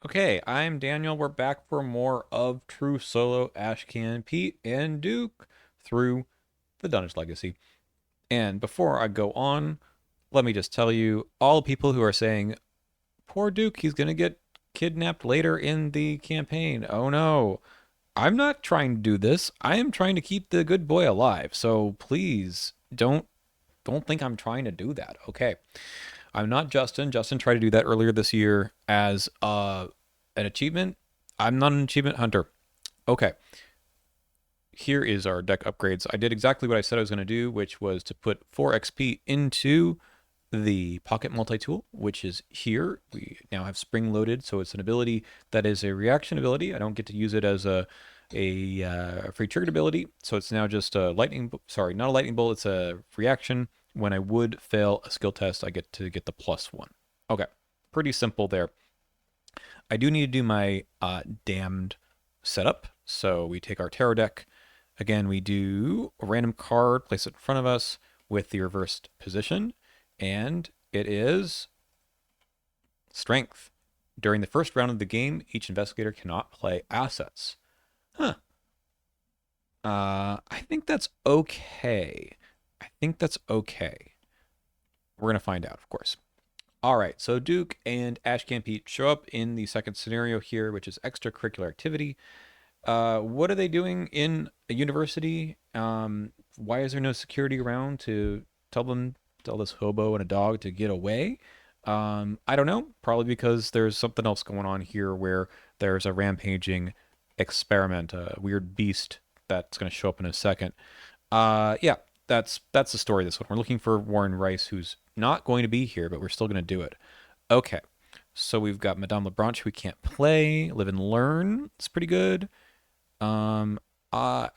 Okay, I'm Daniel. We're back for more of True Solo Ashcan, Pete, and Duke through the Dunnage Legacy. And before I go on, let me just tell you all the people who are saying, poor Duke, he's going to get kidnapped later in the campaign. Oh no. I'm not trying to do this. I am trying to keep the good boy alive. So please don't think I'm trying to do that. Okay. I'm not Justin. Justin tried to do that earlier this year as an achievement. I'm not an achievement hunter. Okay, here is our deck upgrades. I did exactly what I said I was going to do, which was to put 4 XP into the Pocket Multi-Tool, which is here. We now have Spring loaded, so it's an ability that is a reaction ability. I don't get to use it as a free triggered ability, so it's now just a lightning. Sorry, not a lightning bolt. It's a reaction. When I would fail a skill test, I get to get the +1. Okay, pretty simple there. I do need to do my damned setup. So we take our tarot deck. Again, we do a random card, place it in front of us with the reversed position, and it is strength. During the first round of the game, each investigator cannot play assets. Huh. I think that's okay. I think that's okay. We're going to find out, of course. All right, so Duke and Ashcan Pete show up in the second scenario here, which is extracurricular activity. What are they doing in a university? Why is there no security around to tell this hobo and a dog to get away? I don't know. Probably because there's something else going on here where there's a rampaging experiment, a weird beast that's going to show up in a second. Yeah, that's the story of this one. We're looking for Warren Rice, who's not going to be here, but we're still going to do it. Okay, so we've got Madame Lebranche, who we can't play. Live and learn. It's pretty good. Um, I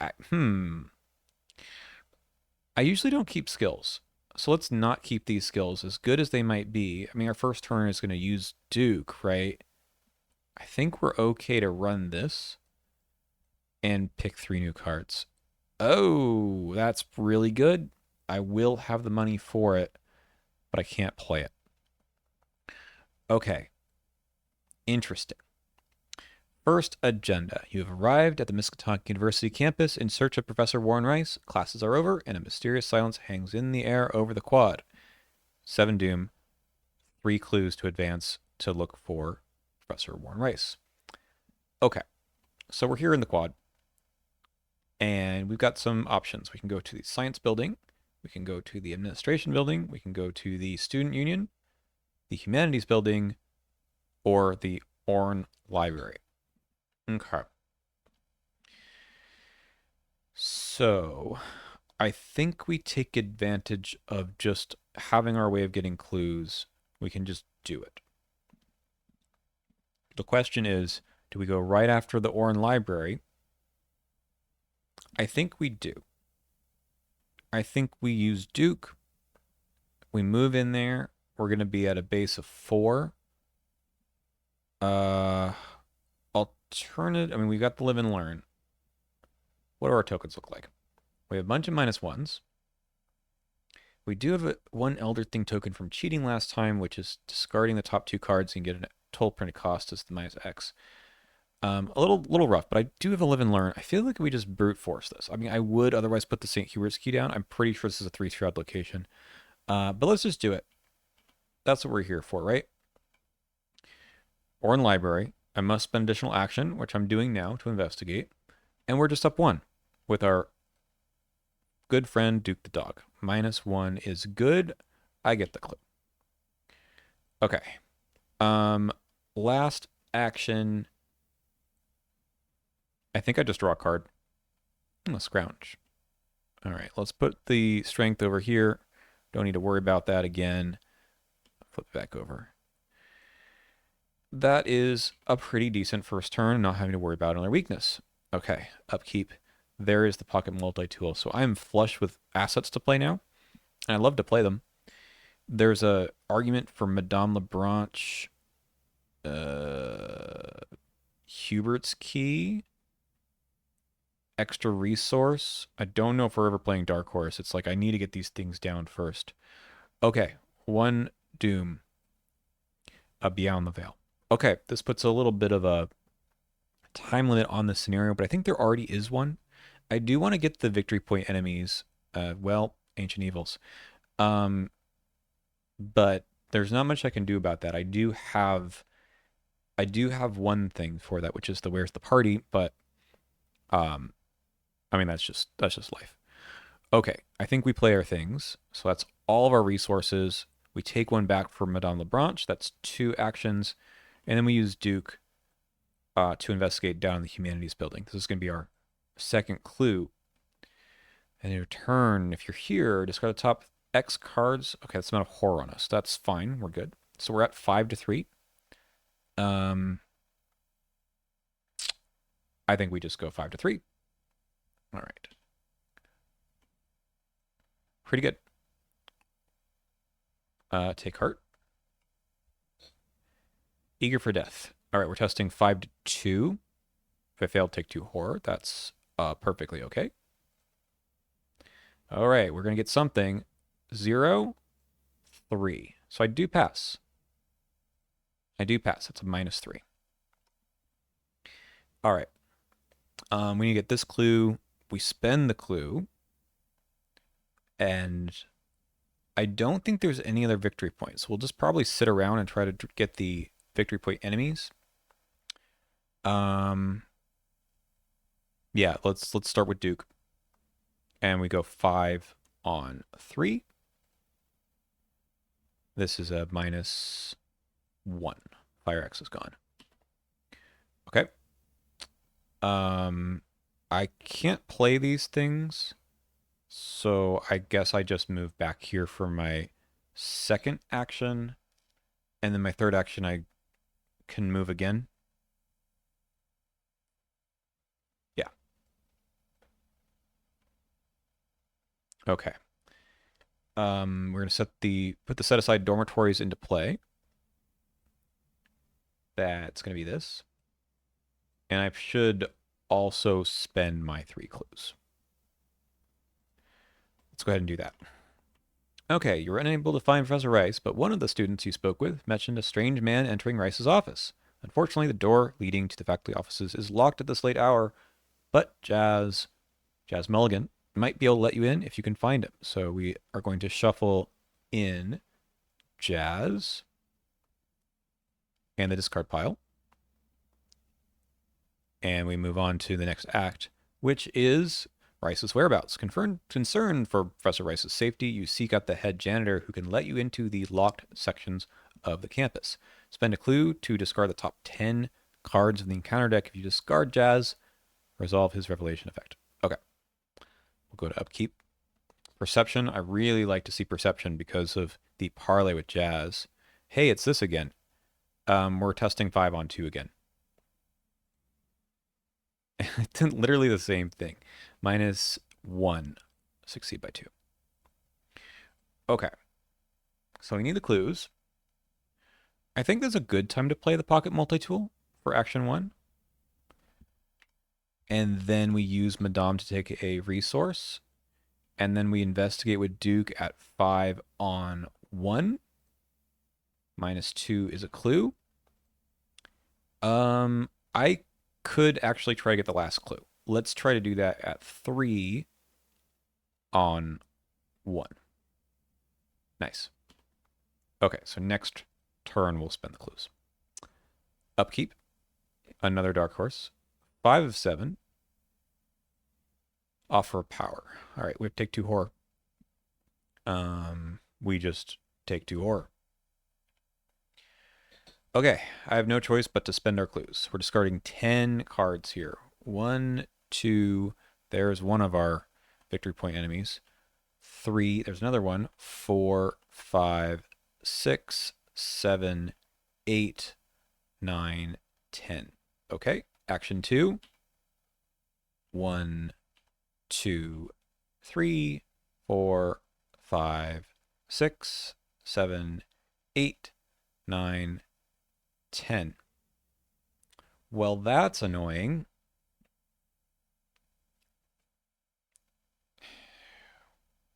usually don't keep skills. So let's not keep these skills as good as they might be. I mean, our first turn is going to use Duke, right? I think we're okay to run this and pick 3 new cards. Oh, that's really good. I will have the money for it, but I can't play it. Okay, interesting. First agenda. You have arrived at the Miskatonic University campus in search of Professor Warren Rice. Classes are over, and a mysterious silence hangs in the air over the quad. 7 doom, 3 clues to advance to look for Professor Warren Rice. Okay, so we're here in the quad, and we've got some options. We can go to the science building, we can go to the administration building, we can go to the student union, the humanities building, or the Orne Library. Okay. So, I think we take advantage of just having our way of getting clues. We can just do it. The question is, do we go right after the Orne Library? I think we do. I think we use Duke. We move in there. We're going to be at a base of 4. Uh, Alternative. I mean, we got the live and learn. What do our tokens look like? We have a bunch of -1s. We do have one Elder Thing token from cheating last time, which is discarding the top 2 cards and get a total printed cost as the -X. A little rough, but I do have a live and learn. I feel like we just brute force this. I mean, I would otherwise put the St. Hubert's key down. I'm pretty sure this is a 3-shroud location. But let's just do it. That's what we're here for, right? Or in library. I must spend additional action, which I'm doing now to investigate. And we're just up 1 with our good friend Duke the dog. -1 is good. I get the clue. Okay. Last action. I think I just draw a card. A scrounge. All right, let's put the strength over here. Don't need to worry about that again. Flip it back over. That is a pretty decent first turn, not having to worry about another weakness. Okay, upkeep. There is the pocket multi-tool. So I'm flush with assets to play now, and I love to play them. There's a argument for Madame Lebranche, Hubert's key, extra resource. I don't know if we're ever playing Dark Horse. It's like I need to get these things down first. Okay, 1 doom. Beyond the veil. Okay, this puts a little bit of a time limit on the scenario, but I think there already is one. I do want to get the victory point enemies, well, ancient evils. Um, but there's not much I can do about that. I do have one thing for that, which is the where's the party, but um, I mean that's just life. Okay, I think we play our things. So that's all of our resources. We take one back for Madame Lebranche. That's 2 actions, and then we use Duke to investigate down in the humanities building. This is going to be our second clue. And in return, if you're here, discard the top X cards. Okay, that's not a horror on us. That's fine. We're good. So we're at 5-3. Um, I think we just go 5-3. All right. Pretty good. Take heart. Eager for death. All right, we're testing 5-2. If I fail, take 2 horror. That's perfectly okay. All right, we're going to get something. 0, 3. So I do pass. That's a -3. All right. We need to get this clue. We spend the clue. And I don't think there's any other victory points. We'll just probably sit around and try to get the victory point enemies. Yeah, let's start with Duke. And we go 5 on 3. This is a -1. Fire X is gone. Okay. I can't play these things, so I guess I just move back here for my second action, and then my third action I can move again. Yeah. Okay. We're gonna put the set aside dormitories into play. That's gonna be this. And I should also spend my 3 clues. Let's go ahead and do that. Okay, you were unable to find Professor Rice, but one of the students you spoke with mentioned a strange man entering Rice's office. Unfortunately, the door leading to the faculty offices is locked at this late hour, but Jazz Mulligan, might be able to let you in if you can find him. So we are going to shuffle in Jazz and the discard pile. And we move on to the next act, which is Rice's whereabouts. Concerned for Professor Rice's safety, you seek out the head janitor who can let you into the locked sections of the campus. Spend a clue to discard the top 10 cards of the encounter deck. If you discard Jazz, resolve his revelation effect. Okay. We'll go to upkeep. Perception. I really like to see perception because of the parlay with Jazz. Hey, it's this again. We're testing 5 on 2 again. It's literally the same thing. -1. Succeed by 2. Okay. So we need the clues. I think there's a good time to play the pocket multi-tool for action 1. And then we use Madame to take a resource. And then we investigate with Duke at 5 on 1. -2 is a clue. I could actually try to get the last clue. Let's try to do that at 3 on 1. Nice. Okay, so next turn we'll spend the clues. Upkeep. Another dark horse. 5 of 7. Offer power. All right, we have to take 2 horror. We just take 2 horror. Okay, I have no choice but to spend our clues. We're discarding 10 cards here. 1, 2, there's one of our victory point enemies. 3, there's another one. 4, 5, 6, 7, 8, 9, 10. Okay, action 2. 1, 2, 3, 4, 5, 6, 7, 8, 9, 10. Well, that's annoying.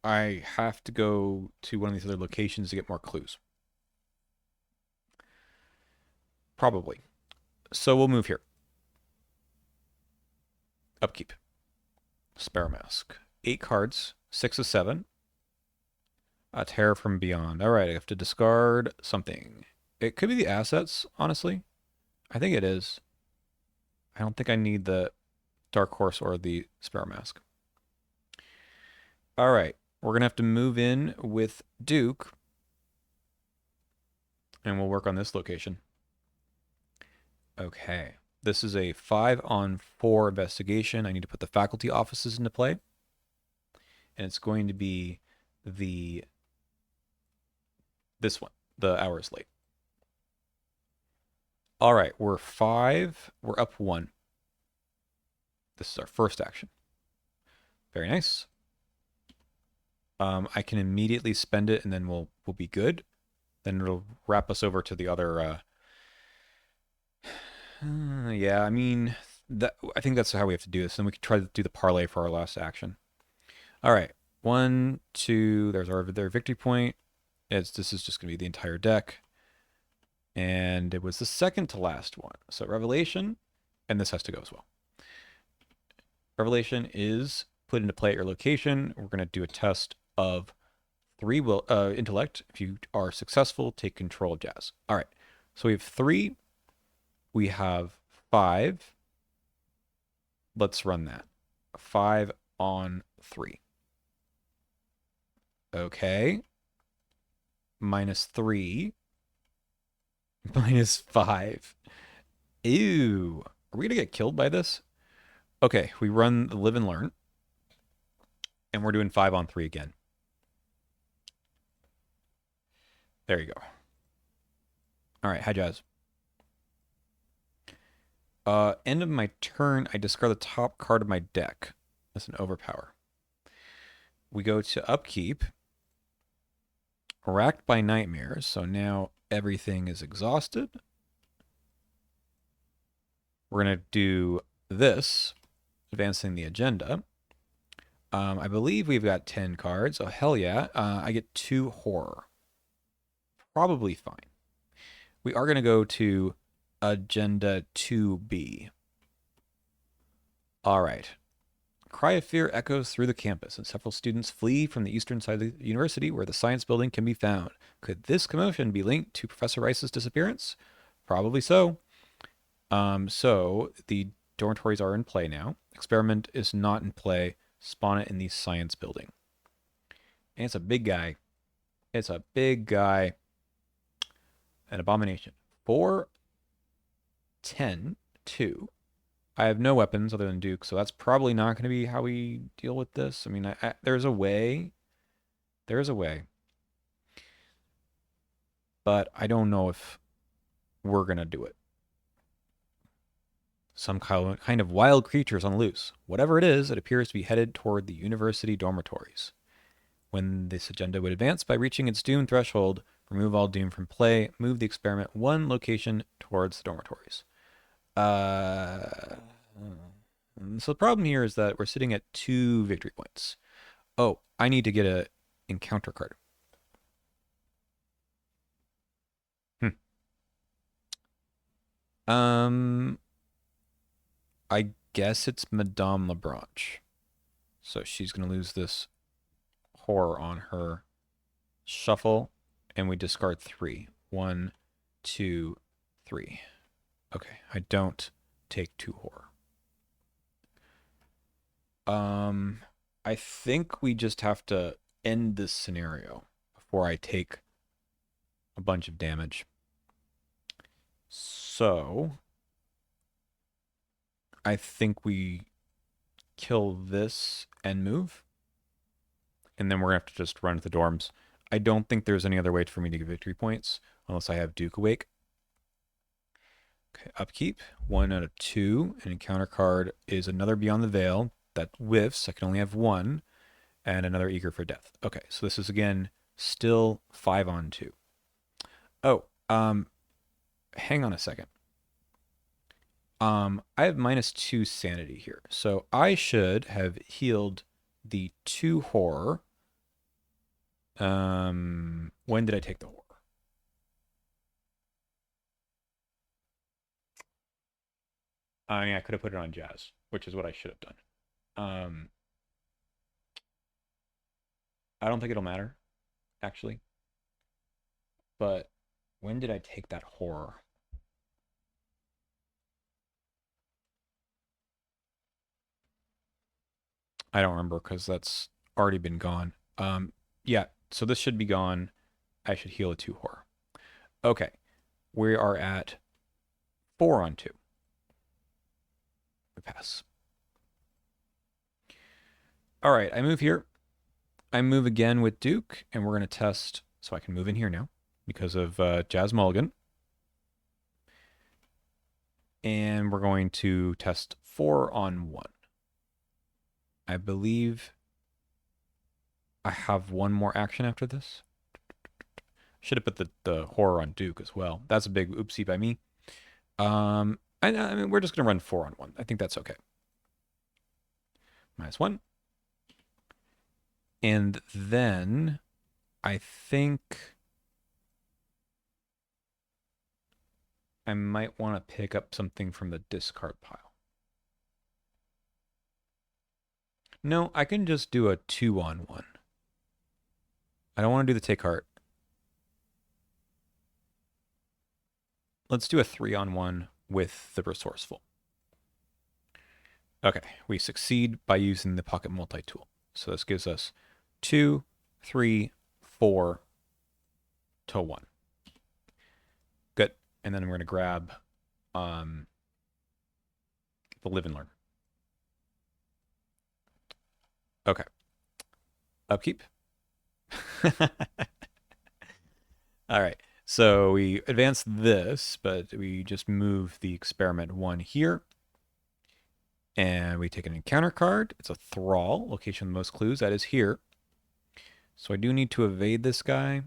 I have to go to one of these other locations to get more clues. Probably. So we'll move here. Upkeep. Sparrow Mask. 8 cards. 6 of 7. A Terror from Beyond. All right, I have to discard something. It could be the assets, honestly. I think it is. I don't think I need the Dark Horse or the Sparrow Mask. All right, we're going to have to move in with Duke. And we'll work on this location. Okay. This is a 5-on-4 investigation. I need to put the faculty offices into play. And it's going to be this one, the hours late. All right, we're 5. We're up 1. This is our first action. Very nice. I can immediately spend it, and then we'll be good. Then it'll wrap us over to the other. Yeah, I mean, I think that's how we have to do this. And we can try to do the parlay for our last action. All right, 1, 2. There's their victory point. This is just gonna be the entire deck, and it was the second to last one. So Revelation, and this has to go as well. Revelation is put into play at your location. We're gonna do a test of 3 intellect. If you are successful, take control of Jazz. All right, so we have 3. We have 5. Let's run that. 5 on 3. Okay. -3. -5. Ew. Are we going to get killed by this? Okay, we run the live and learn. And we're doing 5 on 3 again. There you go. All right, hi, Jazz. End of my turn, I discard the top card of my deck. That's an overpower. We go to upkeep. Racked by nightmares, so now everything is exhausted. We're going to do this, advancing the agenda. I believe we've got 10 cards. Oh, hell yeah. I get 2 horror. Probably fine. We are going to go to Agenda 2B. All right. Cry of fear echoes through the campus, and several students flee from the eastern side of the university where the science building can be found. Could this commotion be linked to Professor Rice's disappearance? Probably so. So the dormitories are in play now. Experiment is not in play. Spawn it in the science building. And it's a big guy. It's a big guy. An abomination. 4, 10, 2. I have no weapons other than Duke, so that's probably not going to be how we deal with this. I mean, there's a way. There's a way. But I don't know if we're going to do it. Some kind of wild creatures on the loose. Whatever it is, it appears to be headed toward the university dormitories. When this agenda would advance by reaching its doom threshold, remove all doom from play, move the experiment 1 location towards the dormitories. So the problem here is that we're sitting at 2 victory points. Oh, I need to get a encounter card. I guess it's Madame Lebranche. So she's going to lose this horror on her shuffle, and we discard 3. 1, 2, 3. Okay, I don't take 2 horror. I think we just have to end this scenario before I take a bunch of damage. So I think we kill this and move. And then we're going to have to just run to the dorms. I don't think there's any other way for me to get victory points unless I have Duke awake. Okay, upkeep. 1 out of 2. An encounter card is another Beyond the Veil that whiffs. I can only have 1. And another Eager for Death. Okay, so this is again still 5 on 2. Oh, hang on a second. I have -2 sanity here. So I should have healed the 2 horror. When did I take the horror? I mean, I could have put it on Jazz, which is what I should have done. Um, I don't think it'll matter, actually. But when did I take that horror? I don't remember because that's already been gone. Yeah, so this should be gone. I should heal a 2 horror. Okay, we are at 4 on 2. We pass. All right, I move here. I move again with Duke, and we're going to test. So I can move in here now because of Jazz Mulligan. And we're going to test 4 on 1. I believe I have one more action after this. Should have put the horror on Duke as well. That's a big oopsie by me. I mean, we're just going to run 4 on 1. I think that's okay. -1. And then I think I might want to pick up something from the discard pile. No, I can just do a 2 on 1. I don't want to do the take heart. Let's do a 3 on 1 with the resourceful. Okay, we succeed by using the pocket multi-tool. So this gives us 2, 3, 4 to 1. Good. And then we're going to grab the live and learn. Okay. Upkeep. All right. So we advance this, but we just move the experiment 1 here. And we take an encounter card. It's a thrall, location of the most clues. That is here. So I do need to evade this guy.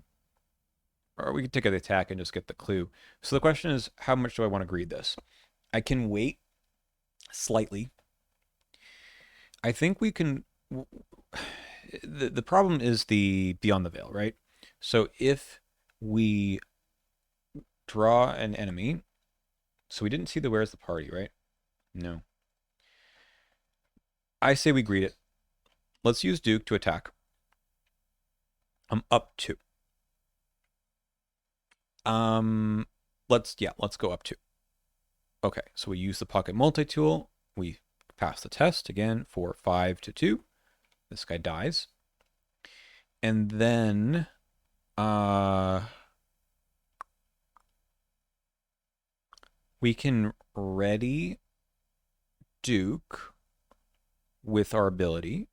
Or we can take an attack and just get the clue. So the question is, how much do I want to greed this? I can wait slightly. I think we can... The problem is the Beyond the Veil, right? So if we draw an enemy... So we didn't see the Where's the Party, right? No. I say we greet it. Let's use Duke to attack. I'm up 2. Let's go up 2. Okay, so we use the pocket multi-tool. We pass the test again for 5 to 2. This guy dies. And then we can ready Duke with our ability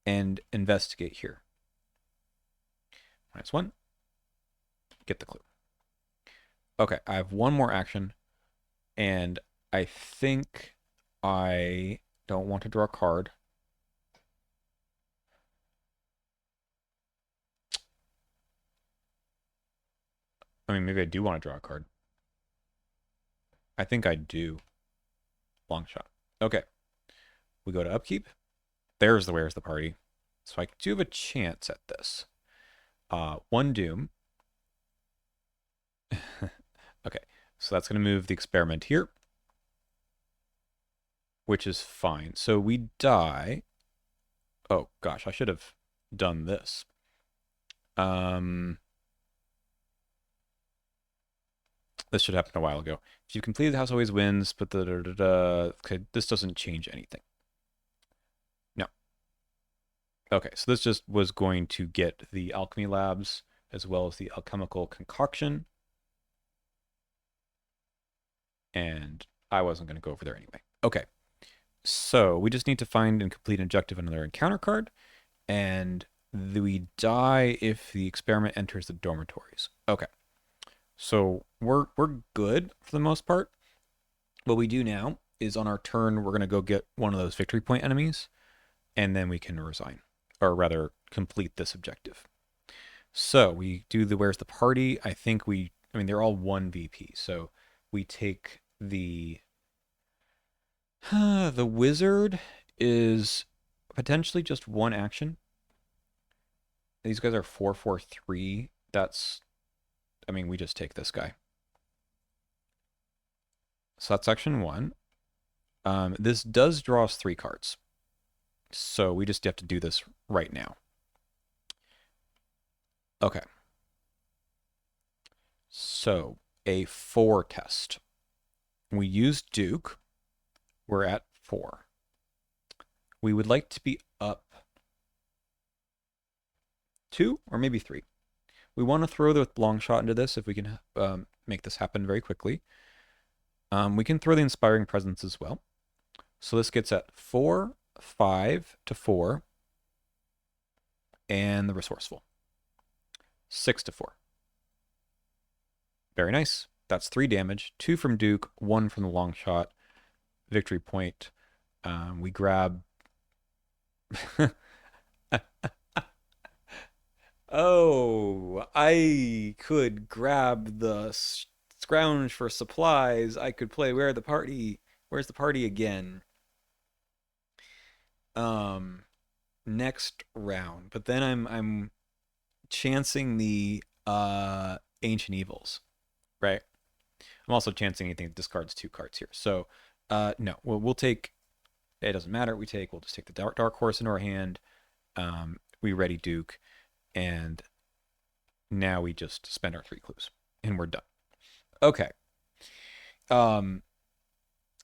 and investigate here. -1. Get the clue. Okay, I have one more action, and I think I don't want to draw a card. I mean, maybe I do want to draw a card. I think I do. Long shot. Okay. We go to upkeep. There's the Where's the Party. So I do have a chance at this. 1 doom. Okay. So that's going to move the experiment here. Which is fine. So we die. Oh, gosh. I should have done this. This should happen a while ago. If you completed the house always wins, but okay, this doesn't change anything. No. Okay, so this just was going to get the alchemy labs as well as the alchemical concoction. And I wasn't going to go over there anyway. Okay, so we just need to find and complete an objective on another encounter card. And we die if the experiment enters the dormitories. Okay. So we're good for the most part. What we do now is on our turn, we're going to go get one of those victory point enemies, and then we can resign, or rather complete this objective. So we do the Where's the Party. I mean, they're all 1 VP. So we take the wizard is potentially just 1 action. These guys are 4/4/3. I mean, we just take this guy. so that's action 1. This does draw us 3 cards. So we just have to do this right now. Okay. So a 4 test. We used Duke. We're at 4. We would like to be up 2 or maybe 3. We want to throw the long shot into this if we can make this happen very quickly. We can throw the Inspiring Presence as well. So this gets at 4, 5 to 4, and the Resourceful. 6 to 4. Very nice. That's 3 damage. 2 from Duke, 1 from the long shot. Victory point. We grab... Oh, I could grab the scrounge for supplies. I could play Where's the Party again. Next round. But then I'm chancing the Ancient Evils, right? I'm also chancing anything that discards 2 cards here. So no, we'll take, it doesn't matter. We'll just take the Dark Horse into our hand. We ready Duke, and now we just spend our 3 clues, and we're done. Okay.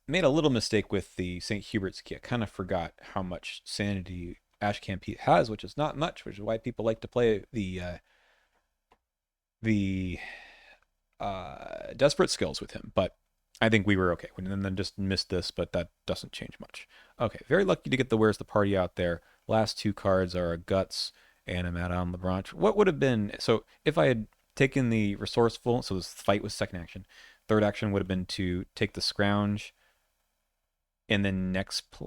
Made a little mistake with the St. Hubert's key. I kind of forgot how much sanity Ashcan Pete has, which is not much, which is why people like to play the desperate skills with him. But I think we were okay. And then just missed this, but that doesn't change much. Okay, very lucky to get the Where's the Party out there. Last 2 cards are a Guts and a Madame Lebranche. What would have been, so if I had taken the Resourceful, so this fight was second action. Third action would have been to take the Scrounge, and then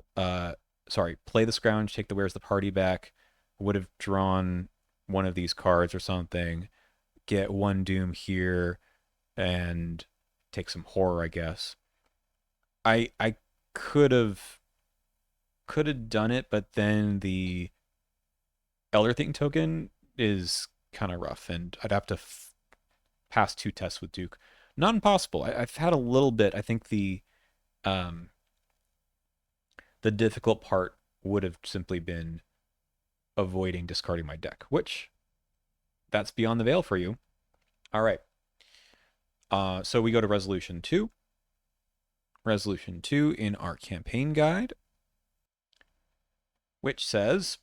play the Scrounge, take the Where's the Party back. Would have drawn one of these cards or something, get 1 Doom here, and take some horror, I guess. I could have done it, but then the Elder Thing token is kind of rough, and I'd have to pass 2 tests with Duke. Not impossible. I've had a little bit. I think the difficult part would have simply been avoiding discarding my deck, which that's beyond the veil for you. All right. So we go to Resolution 2. Resolution 2 in our campaign guide, which says,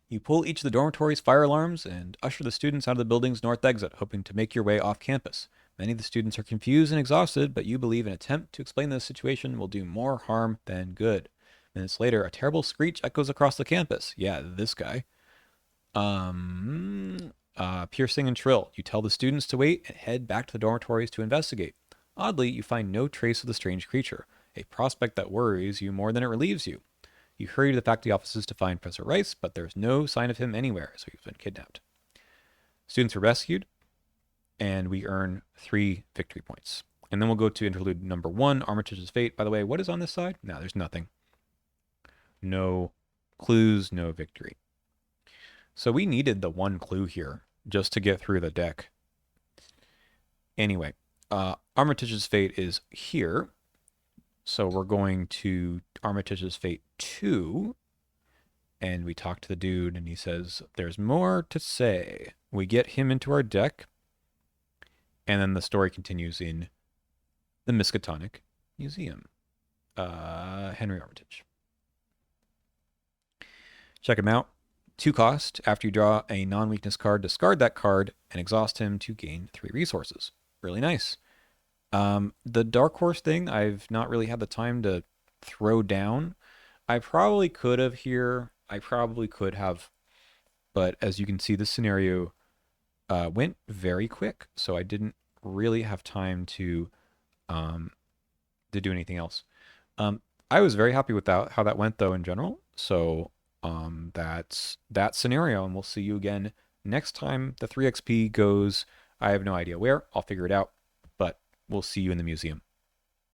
you pull each of the dormitory's fire alarms and usher the students out of the building's north exit, hoping to make your way off campus. Many of the students are confused and exhausted, but you believe an attempt to explain the situation will do more harm than good. Minutes later, a terrible screech echoes across the campus. Yeah, this guy. Piercing and shrill. You tell the students to wait and head back to the dormitories to investigate. Oddly, you find no trace of the strange creature, a prospect that worries you more than it relieves you. You hurry to the faculty offices to find Professor Rice, but there's no sign of him anywhere, so he's been kidnapped. Students are rescued, and we earn 3 victory points. And then we'll go to interlude number 1, Armitage's Fate. By the way, what is on this side? No, there's nothing. No clues, no victory. So we needed the 1 clue here just to get through the deck. Anyway, Armitage's Fate is here. So we're going to Armitage's Fate 2, and we talk to the dude, and he says, there's more to say. We get him into our deck, and then the story continues in the Miskatonic Museum. Henry Armitage. Check him out. 2 cost. After you draw a non-weakness card, discard that card and exhaust him to gain 3 resources. Really nice. The Dark Horse thing, I've not really had the time to throw down. I probably could have here. I probably could have. But as you can see, this scenario went very quick. So I didn't really have time to do anything else. I was very happy with how that went, though, in general. So that's that scenario. And we'll see you again next time the 3XP goes. I have no idea where. I'll figure it out. But we'll see you in the museum.